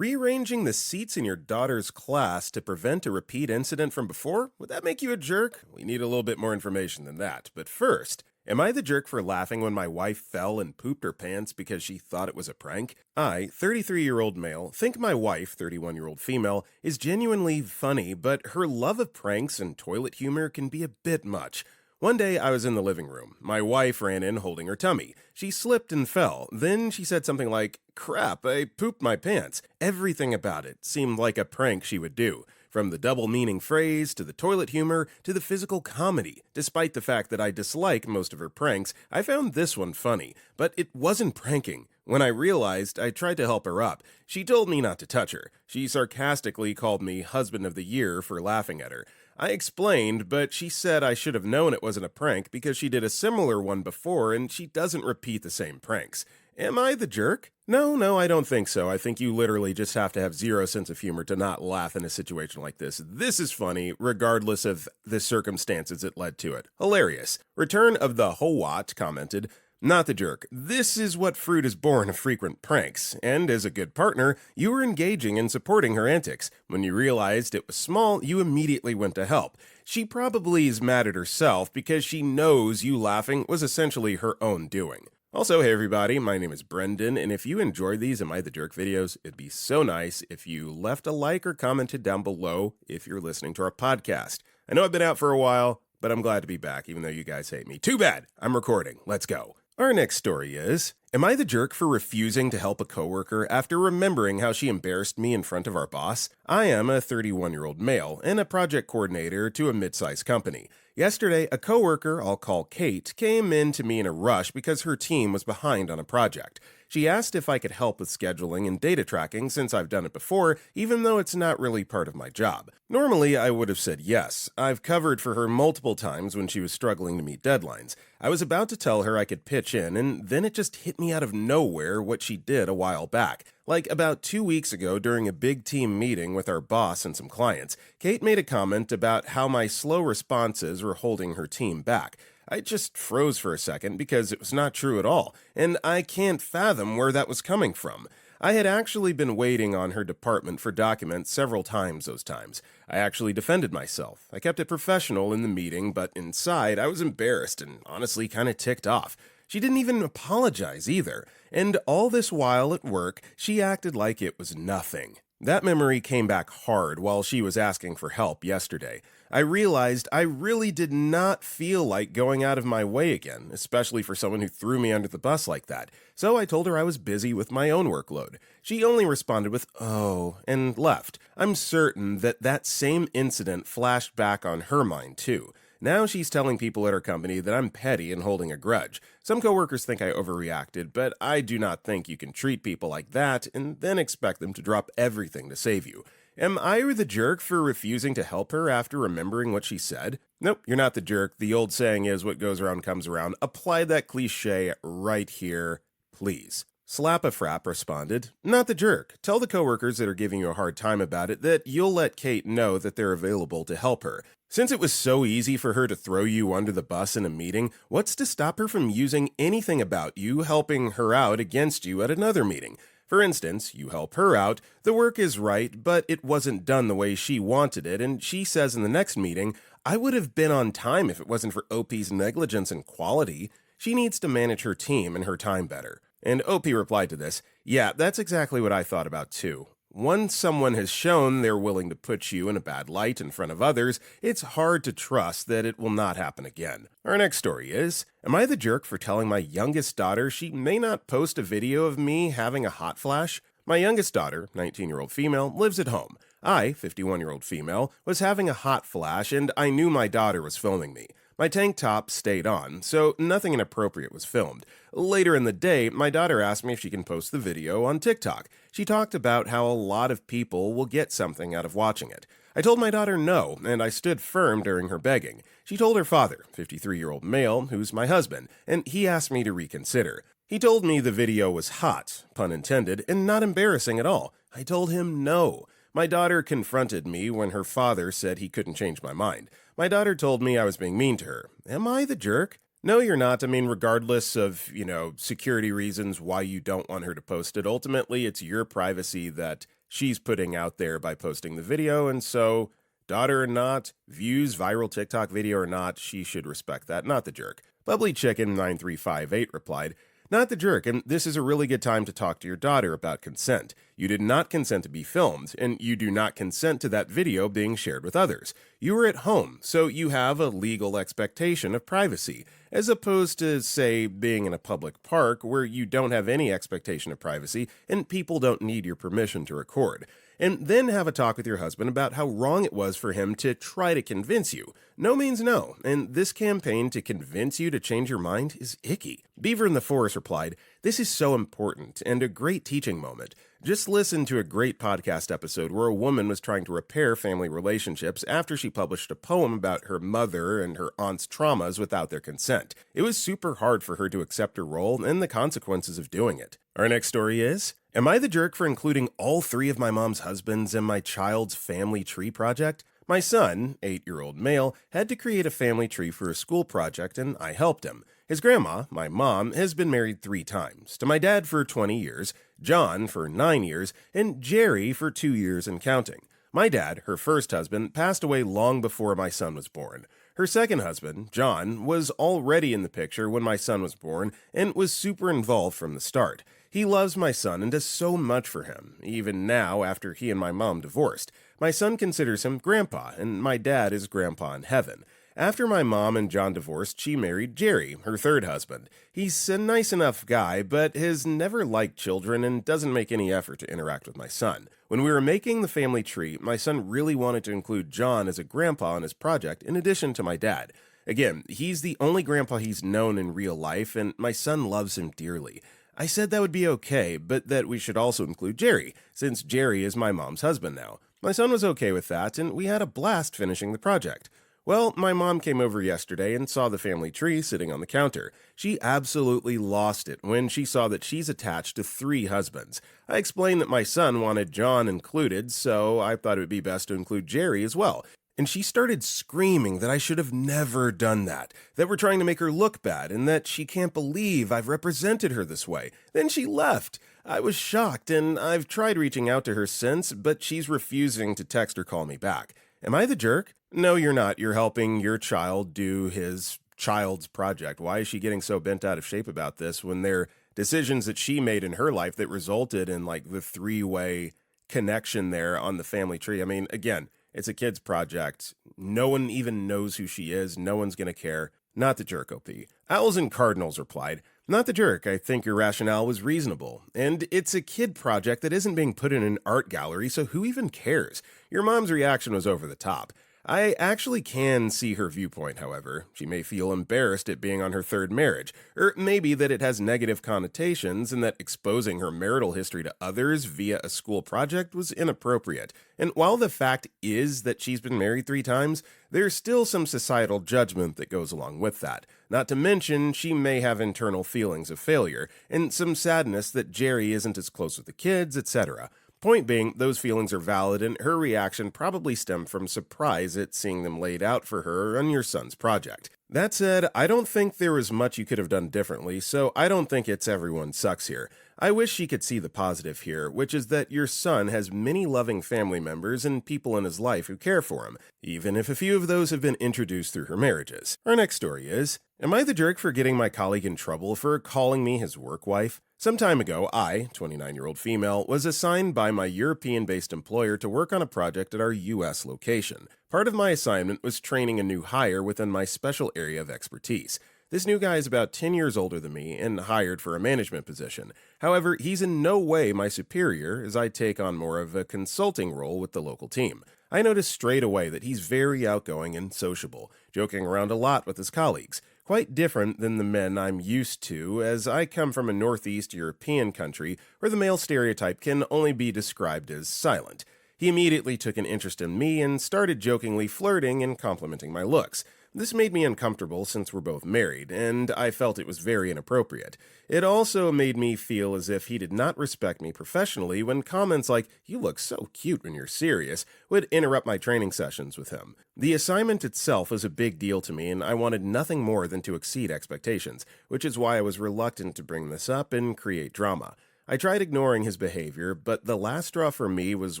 Rearranging the seats in your daughter's class to prevent a repeat incident from before? Would that make you a jerk? We need a little bit more information than that. But first, am I the jerk for laughing when my wife fell and pooped her pants because she thought it was a prank? I, 33-year-old male, think my wife, 31-year-old female, is genuinely funny, but her love of pranks and toilet humor can be a bit much. One day I was in the living room. My wife ran in holding her tummy. She slipped and fell. Then she said something like, "Crap, I pooped my pants." Everything about it seemed like a prank she would do. From the double meaning phrase, to the toilet humor, to the physical comedy. Despite the fact that I dislike most of her pranks, I found this one funny. But it wasn't pranking. When I realized, I tried to help her up. She told me not to touch her. She sarcastically called me husband of the year for laughing at her. I explained, but she said I should have known it wasn't a prank because she did a similar one before and she doesn't repeat the same pranks. Am I the jerk? No, I don't think so. I think you literally just have to have zero sense of humor to not laugh in a situation like this. This is funny, regardless of the circumstances that led to it. Hilarious. Return of the Howat commented, "Not the jerk. This is what fruit is born of frequent pranks. And as a good partner, you were engaging and supporting her antics. When you realized it was small, you immediately went to help. She probably is mad at herself because she knows you laughing was essentially her own doing." Also, hey everybody, my name is Brendan, and if you enjoyed these Am I the Jerk videos, it'd be so nice if you left a like or commented down below if you're listening to our podcast. I know I've been out for a while, but I'm glad to be back, even though you guys hate me. Too bad! I'm recording. Let's go. Our next story is, am I the jerk for refusing to help a coworker after remembering how she embarrassed me in front of our boss? I am a 31-year-old male and a project coordinator to a mid-sized company. Yesterday, a coworker I'll call Kate came in to me in a rush because her team was behind on a project. She asked if I could help with scheduling and data tracking since I've done it before, even though it's not really part of my job. Normally, I would have said yes. I've covered for her multiple times when she was struggling to meet deadlines. I was about to tell her I could pitch in, and then it just hit me out of nowhere what she did a while back. Like about 2 weeks ago during a big team meeting with our boss and some clients, Kate made a comment about how my slow responses were holding her team back. I just froze for a second because it was not true at all, and I can't fathom where that was coming from. I had actually been waiting on her department for documents several times those times. I actually defended myself. I kept it professional in the meeting, but inside I was embarrassed and honestly kind of ticked off. She didn't even apologize either, and all this while at work, she acted like it was nothing. That memory came back hard while she was asking for help yesterday. I realized I really did not feel like going out of my way again, especially for someone who threw me under the bus like that. So I told her I was busy with my own workload. She only responded with, "Oh," and left. I'm certain that that same incident flashed back on her mind too. Now she's telling people at her company that I'm petty and holding a grudge. Some coworkers think I overreacted, but I do not think you can treat people like that and then expect them to drop everything to save you. Am I the jerk for refusing to help her after remembering what she said? Nope, you're not the jerk. The old saying is what goes around comes around. Apply that cliche right here, please. Slap a Frap responded, "Not the jerk. Tell the coworkers that are giving you a hard time about it that you'll let Kate know that they're available to help her. Since it was so easy for her to throw you under the bus in a meeting, what's to stop her from using anything about you helping her out against you at another meeting? For instance, you help her out, the work is right, but it wasn't done the way she wanted it, and she says in the next meeting, 'I would have been on time if it wasn't for OP's negligence and quality.' She needs to manage her team and her time better." And OP replied to this, "Yeah, that's exactly what I thought about too. Once someone has shown they're willing to put you in a bad light in front of others, it's hard to trust that it will not happen again." Our next story is, am I the jerk for telling my youngest daughter she may not post a video of me having a hot flash? My youngest daughter, 19-year-old female, lives at home. I, 51-year-old female, was having a hot flash and I knew my daughter was filming me. My tank top stayed on, so nothing inappropriate was filmed. Later in the day, my daughter asked me if she can post the video on TikTok. She talked about how a lot of people will get something out of watching it. I told my daughter no, and I stood firm during her begging. She told her father, 53-year-old male, who's my husband, and he asked me to reconsider. He told me the video was hot, pun intended, and not embarrassing at all. I told him no. My daughter confronted me when her father said he couldn't change my mind. My daughter told me I was being mean to her. Am I the jerk? No, you're not. I mean, regardless of, security reasons why you don't want her to post it, ultimately it's your privacy that she's putting out there by posting the video, and so, daughter or not, views, viral TikTok video or not, she should respect that, not the jerk. Bubbly Chicken 9358 replied, not the jerk, and this is a really good time to talk to your daughter about consent. You did not consent to be filmed, and you do not consent to that video being shared with others. You are at home, so you have a legal expectation of privacy, as opposed to, say, being in a public park where you don't have any expectation of privacy and people don't need your permission to record. And then have a talk with your husband about how wrong it was for him to try to convince you. No means no, and this campaign to convince you to change your mind is icky. Beaver in the Forest replied, this is so important and a great teaching moment. Just listen to a great podcast episode where a woman was trying to repair family relationships after she published a poem about her mother and her aunt's traumas without their consent. It was super hard for her to accept her role and the consequences of doing it. Our next story is, am I the jerk for including all 3 of my mom's husbands in my child's family tree project? My son, 8-year-old male, had to create a family tree for a school project and I helped him. His grandma, my mom, has been married 3 times, to my dad for 20 years, John for 9 years, and Jerry for 2 years and counting. My dad, her first husband, passed away long before my son was born. Her second husband, John, was already in the picture when my son was born and was super involved from the start. He loves my son and does so much for him, even now after he and my mom divorced. My son considers him grandpa, and my dad is grandpa in heaven. After my mom and John divorced, she married Jerry, her third husband. He's a nice enough guy, but has never liked children and doesn't make any effort to interact with my son. When we were making the family tree, my son really wanted to include John as a grandpa on his project in addition to my dad. Again, he's the only grandpa he's known in real life, and my son loves him dearly. I said that would be okay, but that we should also include Jerry, since Jerry is my mom's husband now. My son was okay with that, and we had a blast finishing the project. Well, my mom came over yesterday and saw the family tree sitting on the counter. She absolutely lost it when she saw that she's attached to 3 husbands. I explained that my son wanted John included, so I thought it would be best to include Jerry as well. And she started screaming that I should have never done that we're trying to make her look bad, and that she can't believe I've represented her this way. Then she left. I was shocked, and I've tried reaching out to her since, but she's refusing to text or call me back. Am I the jerk? No, you're not. You're helping your child do his child's project. Why is she getting so bent out of shape about this when they're decisions that she made in her life that resulted in like the 3-way connection there on the family tree? I mean, again, it's a kid's project. No one even knows who she is. No one's going to care. Not the jerk, OP. Owls and Cardinals replied, not the jerk. I think your rationale was reasonable. And it's a kid project that isn't being put in an art gallery, so who even cares? Your mom's reaction was over the top. I actually can see her viewpoint, however. She may feel embarrassed at being on her 3rd marriage, or maybe that it has negative connotations and that exposing her marital history to others via a school project was inappropriate. And while the fact is that she's been married 3 times, there's still some societal judgment that goes along with that. Not to mention, she may have internal feelings of failure, and some sadness that Jerry isn't as close with the kids, etc. Point being, those feelings are valid, and her reaction probably stemmed from surprise at seeing them laid out for her on your son's project. That said, I don't think there was much you could have done differently, so I don't think it's everyone sucks here. I wish she could see the positive here, which is that your son has many loving family members and people in his life who care for him, even if a few of those have been introduced through her marriages. Our next story is, am I the jerk for getting my colleague in trouble for calling me his work wife? Some time ago, I, 29-year-old female, was assigned by my European-based employer to work on a project at our U.S. location. Part of my assignment was training a new hire within my special area of expertise. This new guy is about 10 years older than me and hired for a management position. However, he's in no way my superior, as I take on more of a consulting role with the local team. I noticed straight away that he's very outgoing and sociable, joking around a lot with his colleagues. Quite different than the men I'm used to, as I come from a Northeast European country where the male stereotype can only be described as silent. He immediately took an interest in me and started jokingly flirting and complimenting my looks. This made me uncomfortable since we're both married, and I felt it was very inappropriate. It also made me feel as if he did not respect me professionally when comments like, "You look so cute when you're serious," would interrupt my training sessions with him. The assignment itself was a big deal to me, and I wanted nothing more than to exceed expectations, which is why I was reluctant to bring this up and create drama. I tried ignoring his behavior, but the last straw for me was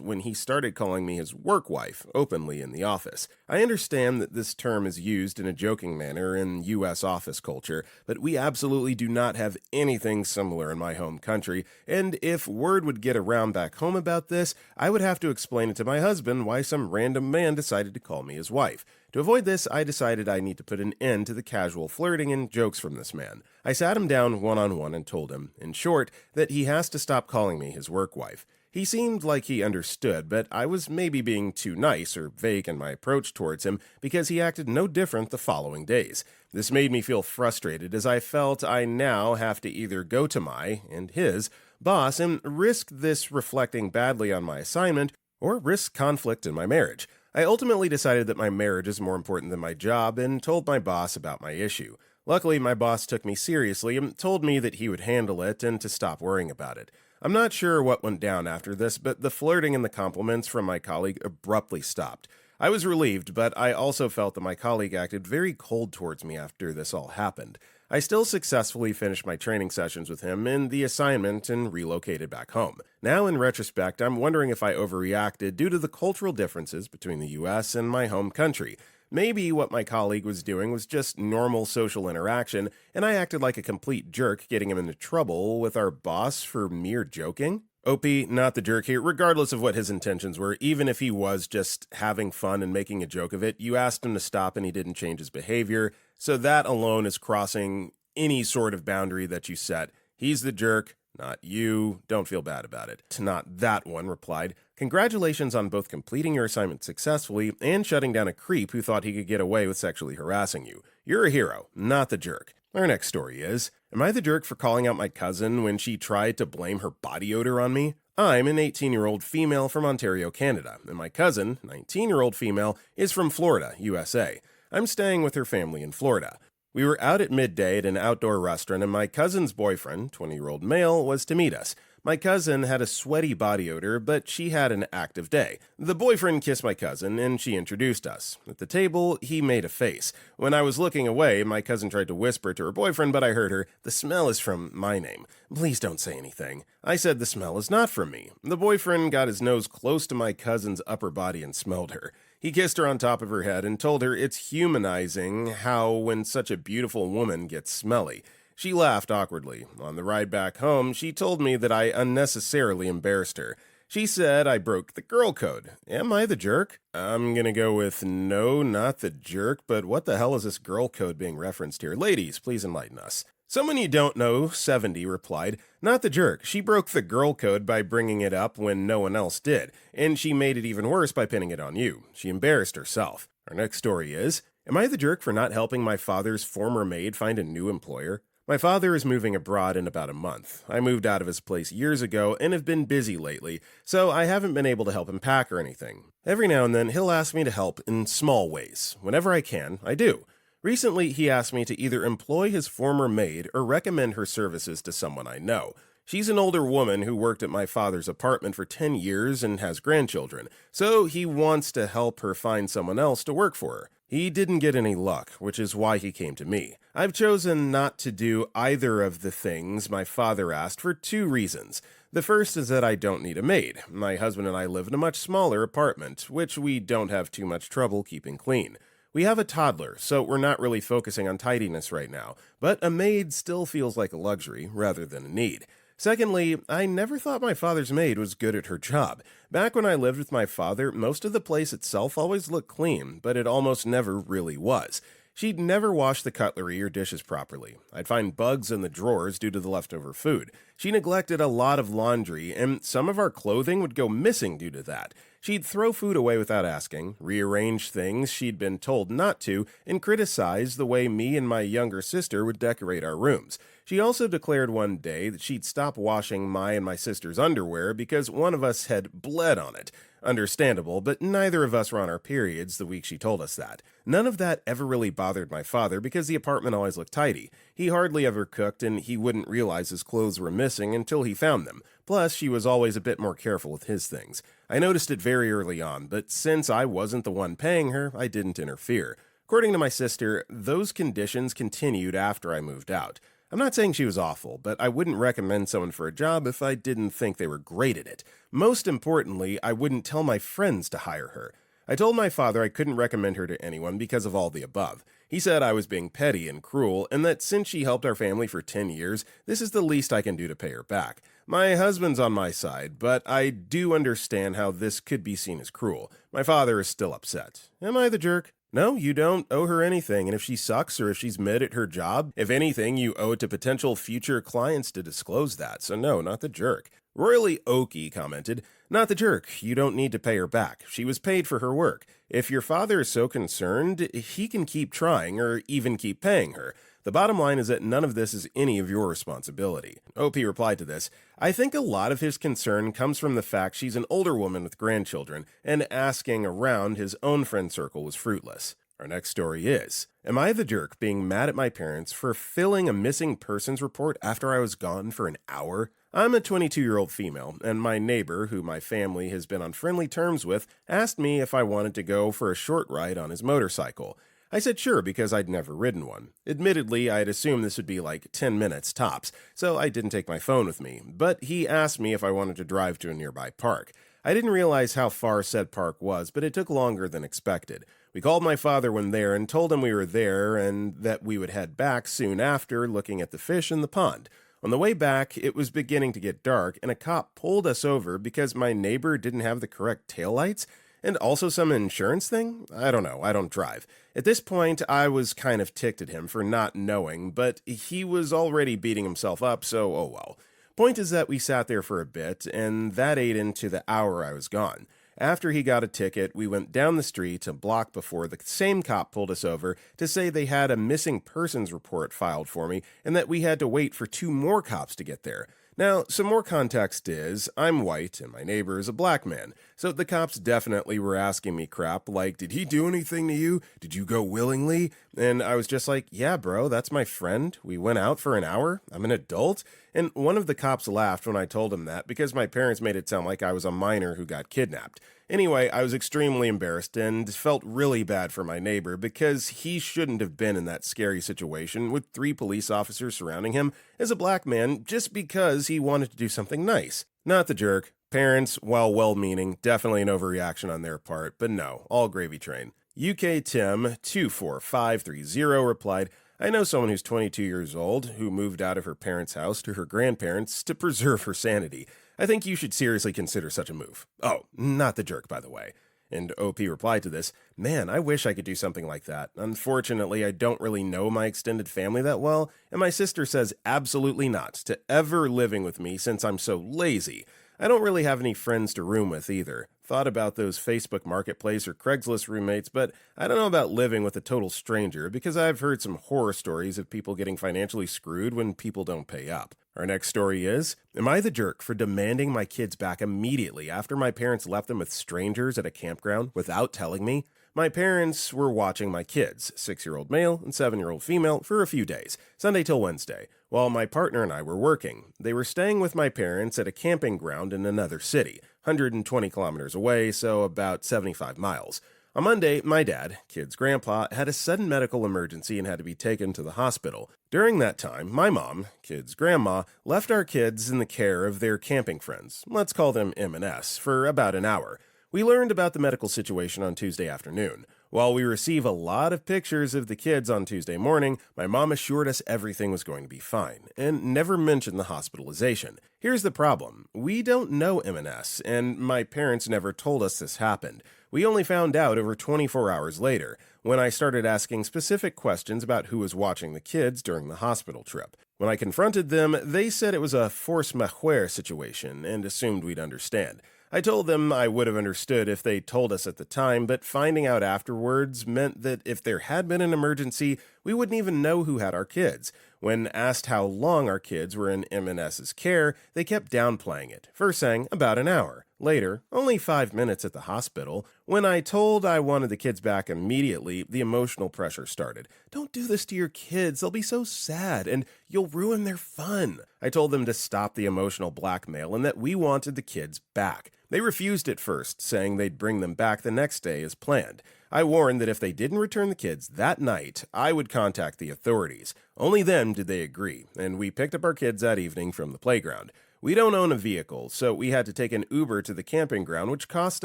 when he started calling me his work wife openly in the office. I understand that this term is used in a joking manner in U.S. office culture, but we absolutely do not have anything similar in my home country, and if word would get around back home about this, I would have to explain it to my husband why some random man decided to call me his wife. To avoid this, I decided I need to put an end to the casual flirting and jokes from this man. I sat him down one-on-one and told him, in short, that he has to stop calling me his work wife. He seemed like he understood, but I was maybe being too nice or vague in my approach towards him because he acted no different the following days. This made me feel frustrated as I felt I now have to either go to my, and his, boss and risk this reflecting badly on my assignment or risk conflict in my marriage. I ultimately decided that my marriage is more important than my job and told my boss about my issue. Luckily, my boss took me seriously and told me that he would handle it and to stop worrying about it. I'm not sure what went down after this, but the flirting and the compliments from my colleague abruptly stopped. I was relieved, but I also felt that my colleague acted very cold towards me after this all happened. I still successfully finished my training sessions with him in the assignment and relocated back home. Now, in retrospect, I'm wondering if I overreacted due to the cultural differences between the US and my home country. Maybe what my colleague was doing was just normal social interaction, and I acted like a complete jerk getting him into trouble with our boss for mere joking? OP, not the jerk here, regardless of what his intentions were, even if he was just having fun and making a joke of it, you asked him to stop and he didn't change his behavior, so that alone is crossing any sort of boundary that you set. He's the jerk, not you. Don't feel bad about it. Not that one replied, congratulations on both completing your assignment successfully and shutting down a creep who thought he could get away with sexually harassing you. You're a hero, not the jerk. Our next story is, am I the jerk for calling out my cousin when she tried to blame her body odor on me? I'm an 18-year-old female from Ontario, Canada, and my cousin, 19-year-old female, is from Florida, USA. I'm staying with her family in Florida. We were out at midday at an outdoor restaurant, and my cousin's boyfriend, 20-year-old male, was to meet us. My cousin had a sweaty body odor, but she had an active day. The boyfriend kissed my cousin, and she introduced us. At the table, he made a face. When I was looking away, my cousin tried to whisper to her boyfriend, but I heard her, "The smell is from my name. Please don't say anything." I said the smell is not from me. The boyfriend got his nose close to my cousin's upper body and smelled her. He kissed her on top of her head and told her it's humanizing how when such a beautiful woman gets smelly. She laughed awkwardly. On the ride back home, she told me that I unnecessarily embarrassed her. She said I broke the girl code. Am I the jerk? I'm gonna go with no, not the jerk, but what the hell is this girl code being referenced here? Ladies, please enlighten us. Someone you don't know, 70, replied, not the jerk. She broke the girl code by bringing it up when no one else did, and she made it even worse by pinning it on you. She embarrassed herself. Our next story is, am I the jerk for not helping my father's former maid find a new employer? My father is moving abroad in about a month. I moved out of his place years ago and have been busy lately, so I haven't been able to help him pack or anything. Every now and then, he'll ask me to help in small ways. Whenever I can, I do. Recently, he asked me to either employ his former maid or recommend her services to someone I know. She's an older woman who worked at my father's apartment for 10 years and has grandchildren, so he wants to help her find someone else to work for her. He didn't get any luck, which is why he came to me. I've chosen not to do either of the things my father asked for 2 reasons. The first is that I don't need a maid. My husband and I live in a much smaller apartment, which we don't have too much trouble keeping clean. We have a toddler, so we're not really focusing on tidiness right now, but a maid still feels like a luxury rather than a need. Secondly, I never thought my father's maid was good at her job. Back when I lived with my father, most of the place itself always looked clean, but it almost never really was. She'd never wash the cutlery or dishes properly. I'd find bugs in the drawers due to the leftover food. She neglected a lot of laundry, and some of our clothing would go missing due to that. She'd throw food away without asking, rearrange things she'd been told not to, and criticize the way me and my younger sister would decorate our rooms. She also declared one day that she'd stop washing my and my sister's underwear because one of us had bled on it. Understandable, but neither of us were on our periods the week she told us that. None of that ever really bothered my father because the apartment always looked tidy. He hardly ever cooked, and he wouldn't realize his clothes were missing until he found them. Plus, she was always a bit more careful with his things. I noticed it very early on, but since I wasn't the one paying her, I didn't interfere. According to my sister, those conditions continued after I moved out. I'm not saying she was awful, but I wouldn't recommend someone for a job if I didn't think they were great at it. Most importantly, I wouldn't tell my friends to hire her. I told my father I couldn't recommend her to anyone because of all the above. He said I was being petty and cruel, and that since she helped our family for 10 years, this is the least I can do to pay her back. My husband's on my side, but I do understand how this could be seen as cruel. My father is still upset. Am I the jerk? No, you don't owe her anything, and if she sucks or if she's mid at her job, if anything, you owe it to potential future clients to disclose that, so no, not the jerk. Royally Okie commented, not the jerk, you don't need to pay her back. She was paid for her work. If your father is so concerned, he can keep trying or even keep paying her. The bottom line is that none of this is any of your responsibility. OP replied to this, I think a lot of his concern comes from the fact she's an older woman with grandchildren, and asking around his own friend circle was fruitless. Our next story is, am I the jerk being mad at my parents for filling a missing persons report after I was gone for an hour? I'm a 22-year-old female, and my neighbor, who my family has been on friendly terms with, asked me if I wanted to go for a short ride on his motorcycle. I said sure because I'd never ridden one. Admittedly, I'd assumed this would be like 10 minutes tops, so I didn't take my phone with me, but he asked me if I wanted to drive to a nearby park. I didn't realize how far said park was, but it took longer than expected. We called my father when there and told him we were there and that we would head back soon after, looking at the fish in the pond. On the way back, it was beginning to get dark, and a cop pulled us over because my neighbor didn't have the correct taillights. And also some insurance thing? I don't know, I don't drive. At this point, I was kind of ticked at him for not knowing, but he was already beating himself up, so oh well. Point is that we sat there for a bit, and that ate into the hour I was gone. After he got a ticket, we went down the street a block before the same cop pulled us over to say they had a missing persons report filed for me and that we had to wait for 2 more cops to get there. Now, some more context is, I'm white and my neighbor is a black man, so the cops definitely were asking me crap like, did he do anything to you? Did you go willingly? And I was just like, yeah, bro, that's my friend. We went out for an hour. I'm an adult. And one of the cops laughed when I told him that because my parents made it sound like I was a minor who got kidnapped. Anyway, I was extremely embarrassed and felt really bad for my neighbor because he shouldn't have been in that scary situation with 3 police officers surrounding him as a black man just because he wanted to do something nice. Not the jerk. Parents, while well-meaning, definitely an overreaction on their part, but no, all gravy train. UK Tim 24530 replied, I know someone who's 22 years old who moved out of her parents' house to her grandparents' to preserve her sanity. I think you should seriously consider such a move. Oh, not the jerk, by the way. And OP replied to this, man, I wish I could do something like that. Unfortunately, I don't really know my extended family that well, and my sister says absolutely not to ever living with me since I'm so lazy. I don't really have any friends to room with either. Thought about those Facebook Marketplace or Craigslist roommates, but I don't know about living with a total stranger because I've heard some horror stories of people getting financially screwed when people don't pay up. Our next story is, am I the jerk for demanding my kids back immediately after my parents left them with strangers at a campground without telling me? My parents were watching my kids, 6-year-old male and 7-year-old female, for a few days, Sunday till Wednesday, while my partner and I were working. They were staying with my parents at a camping ground in another city, 120 kilometers away, so about 75 miles. On Monday, my dad, kid's grandpa, had a sudden medical emergency and had to be taken to the hospital. During that time, my mom, kid's grandma, left our kids in the care of their camping friends, let's call them M&S, for about an hour. We learned about the medical situation on Tuesday afternoon. While we receive a lot of pictures of the kids on Tuesday morning, my mom assured us everything was going to be fine, and never mentioned the hospitalization. Here's the problem. We don't know M&S, and my parents never told us this happened. We only found out over 24 hours later, when I started asking specific questions about who was watching the kids during the hospital trip. When I confronted them, they said it was a force majeure situation, and assumed we'd understand. I told them I would have understood if they told us at the time, but finding out afterwards meant that if there had been an emergency, we wouldn't even know who had our kids. When asked how long our kids were in M&S's care, they kept downplaying it, first saying about an hour. Later, only 5 minutes at the hospital. When I told I wanted the kids back immediately, the emotional pressure started. Don't do this to your kids. They'll be so sad, and you'll ruin their fun. I told them to stop the emotional blackmail and that we wanted the kids back. They refused at first, saying they'd bring them back the next day as planned. I warned that if they didn't return the kids that night, I would contact the authorities. Only then did they agree, and we picked up our kids that evening from the playground. We don't own a vehicle, so we had to take an Uber to the camping ground, which cost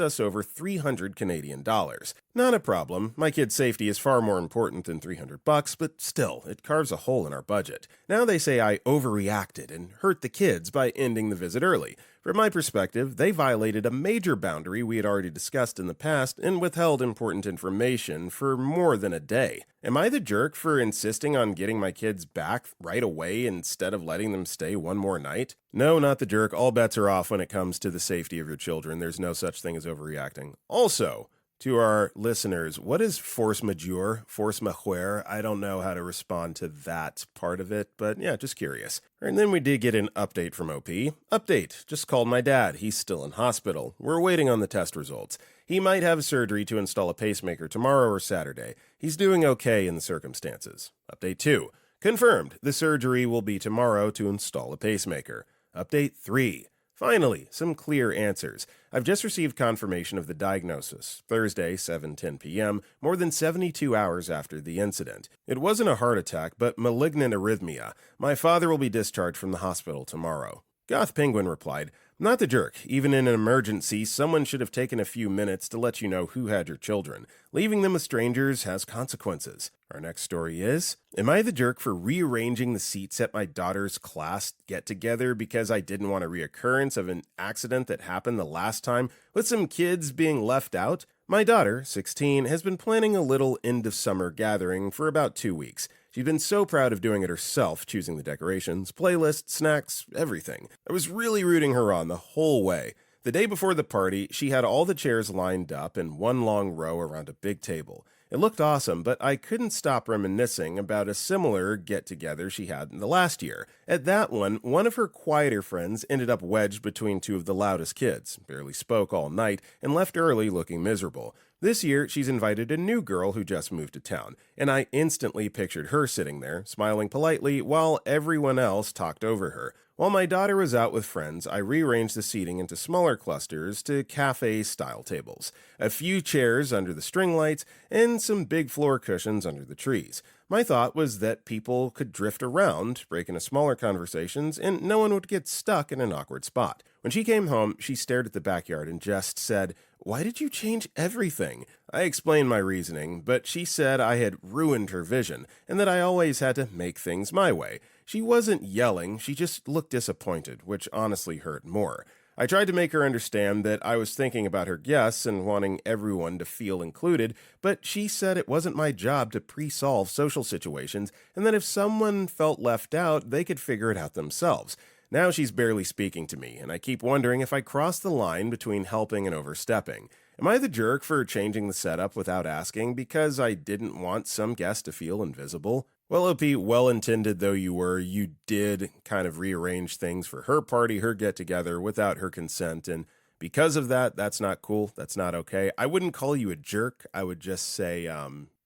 us over 300 Canadian dollars. Not a problem. My kids' safety is far more important than $300, but still, it carves a hole in our budget. Now they say I overreacted and hurt the kids by ending the visit early. From my perspective, they violated a major boundary we had already discussed in the past and withheld important information for more than a day. Am I the jerk for insisting on getting my kids back right away instead of letting them stay one more night? No, not the jerk. All bets are off when it comes to the safety of your children. There's no such thing as overreacting. Also, to our listeners, what is force majeure? Force majeure? I don't know how to respond to that part of it, but yeah, just curious. And then we did get an update from OP. Update, just called my dad. He's still in hospital. We're waiting on the test results. He might have surgery to install a pacemaker tomorrow or Saturday. He's doing okay in the circumstances. Update 2. Confirmed, the surgery will be tomorrow to install a pacemaker. Update 3. Finally, some clear answers. I've just received confirmation of the diagnosis, Thursday, 7:10 p.m., more than 72 hours after the incident. It wasn't a heart attack, but malignant arrhythmia. My father will be discharged from the hospital tomorrow. Goth Penguin replied, not the jerk. Even in an emergency, someone should have taken a few minutes to let you know who had your children. Leaving them with strangers has consequences. Our next story is, am I the jerk for rearranging the seats at my daughter's class get-together because I didn't want a reoccurrence of an accident that happened the last time with some kids being left out? My daughter, 16, has been planning a little end-of-summer gathering for about 2 weeks. She'd been so proud of doing it herself, choosing the decorations, playlists, snacks, everything. I was really rooting her on the whole way. The day before the party, she had all the chairs lined up in one long row around a big table. It looked awesome, but I couldn't stop reminiscing about a similar get-together she had in the last year. At that one of her quieter friends ended up wedged between two of the loudest kids, barely spoke all night, and left early looking miserable. This year, she's invited a new girl who just moved to town, and I instantly pictured her sitting there, smiling politely, while everyone else talked over her. While my daughter was out with friends, I rearranged the seating into smaller clusters to cafe-style tables, a few chairs under the string lights, and some big floor cushions under the trees. My thought was that people could drift around, break into smaller conversations, and no one would get stuck in an awkward spot. When she came home, she stared at the backyard and just said, "Why did you change everything?" I explained my reasoning, but she said I had ruined her vision, and that I always had to make things my way. She wasn't yelling, she just looked disappointed, which honestly hurt more. I tried to make her understand that I was thinking about her guests and wanting everyone to feel included, but she said it wasn't my job to pre-solve social situations, and that if someone felt left out, they could figure it out themselves. Now she's barely speaking to me, and I keep wondering if I crossed the line between helping and overstepping. Am I the jerk for changing the setup without asking because I didn't want some guest to feel invisible? Well, OP, well-intended though you were, you did kind of rearrange things for her party, her get-together, without her consent, and because of that, that's not cool, that's not okay. I wouldn't call you a jerk, I would just say,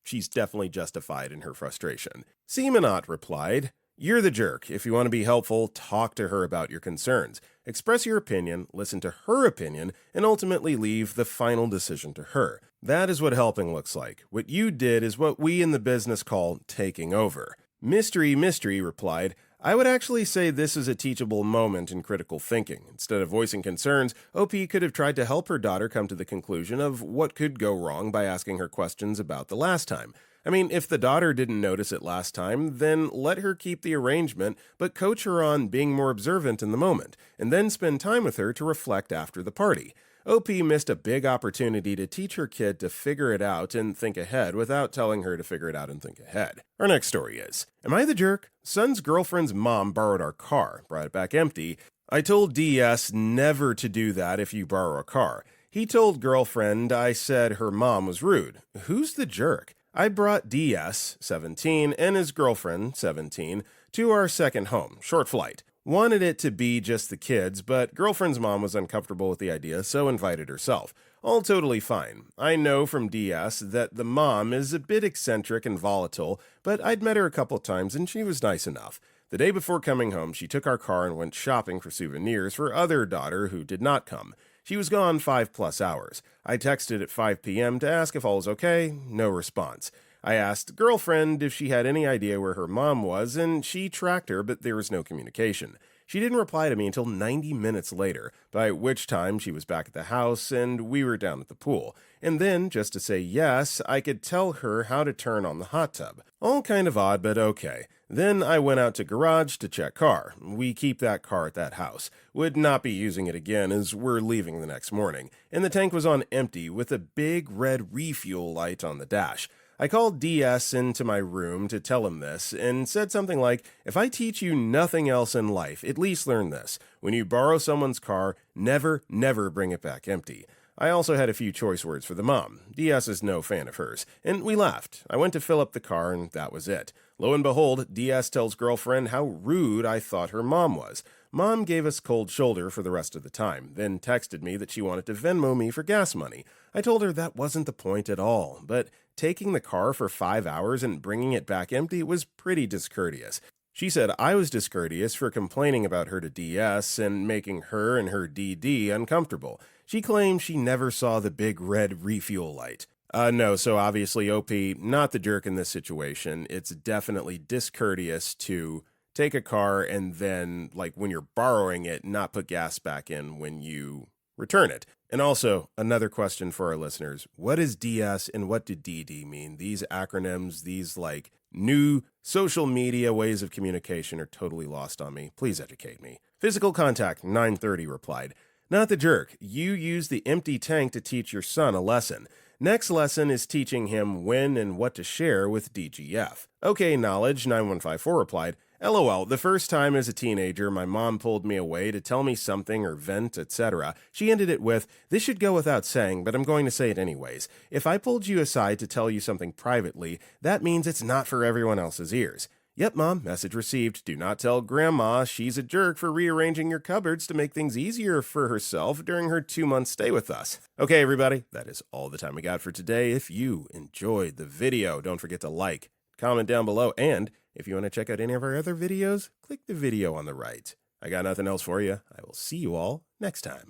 she's definitely justified in her frustration. Seamanot replied, "You're the jerk. If you want to be helpful, talk to her about your concerns. Express your opinion, listen to her opinion, and ultimately leave the final decision to her. That is what helping looks like. What you did is what we in the business call taking over." Mystery replied, "I would actually say this is a teachable moment in critical thinking. Instead of voicing concerns, OP could have tried to help her daughter come to the conclusion of what could go wrong by asking her questions about the last time. I mean, if the daughter didn't notice it last time, then let her keep the arrangement, but coach her on being more observant in the moment, and then spend time with her to reflect after the party. OP missed a big opportunity to teach her kid to figure it out and think ahead without telling her to figure it out and think ahead." Our next story is, am I the jerk? Son's girlfriend's mom borrowed our car, brought it back empty. I told DS never to do that if you borrow a car. He told girlfriend I said her mom was rude. Who's the jerk? I brought DS, 17, and his girlfriend, 17, to our second home, short flight. Wanted it to be just the kids, but girlfriend's mom was uncomfortable with the idea, so invited herself. All totally fine. I know from DS that the mom is a bit eccentric and volatile, but I'd met her a couple times and she was nice enough. The day before coming home, she took our car and went shopping for souvenirs for other daughter who did not come. She was gone 5+ hours. I texted at 5 p.m. to ask if all was okay. No response. I asked girlfriend if she had any idea where her mom was, and she tracked her, but there was no communication. She didn't reply to me until 90 minutes later, by which time she was back at the house and we were down at the pool. And then, just to say yes, I could tell her how to turn on the hot tub. All kind of odd, but okay. Then I went out to garage to check car. We keep that car at that house. Would not be using it again as we're leaving the next morning. And the tank was on empty with a big red refuel light on the dash. I called DS into my room to tell him this and said something like, if I teach you nothing else in life, at least learn this. When you borrow someone's car, never bring it back empty. I also had a few choice words for the mom. DS is no fan of hers, and we laughed. I went to fill up the car, and that was it. Lo and behold, DS tells girlfriend how rude I thought her mom was. Mom gave us cold shoulder for the rest of the time, then texted me that she wanted to Venmo me for gas money. I told her that wasn't the point at all, but taking the car for 5 hours and bringing it back empty was pretty discourteous. She said I was discourteous for complaining about her to DS and making her and her DD uncomfortable. She claimed she never saw the big red refuel light. No, so obviously OP, not the jerk in this situation. It's definitely discourteous to take a car and then, like when you're borrowing it, not put gas back in when you return it. And also, another question for our listeners. What is DS and what do DD mean? These acronyms, these like new social media ways of communication are totally lost on me. Please educate me. Physical Contact 930 replied, not the jerk. You use the empty tank to teach your son a lesson. Next lesson is teaching him when and what to share with DGF. Okay, Knowledge 9154 replied, LOL, the first time as a teenager my mom pulled me away to tell me something or vent, etc. She ended it with, this should go without saying, but I'm going to say it anyways. If I pulled you aside to tell you something privately, that means it's not for everyone else's ears. Yep, Mom, message received. Do not tell Grandma she's a jerk for rearranging your cupboards to make things easier for herself during her 2-month stay with us. Okay, everybody, that is all the time we got for today. If you enjoyed the video, don't forget to like, comment down below, and if you want to check out any of our other videos, click the video on the right. I got nothing else for you. I will see you all next time.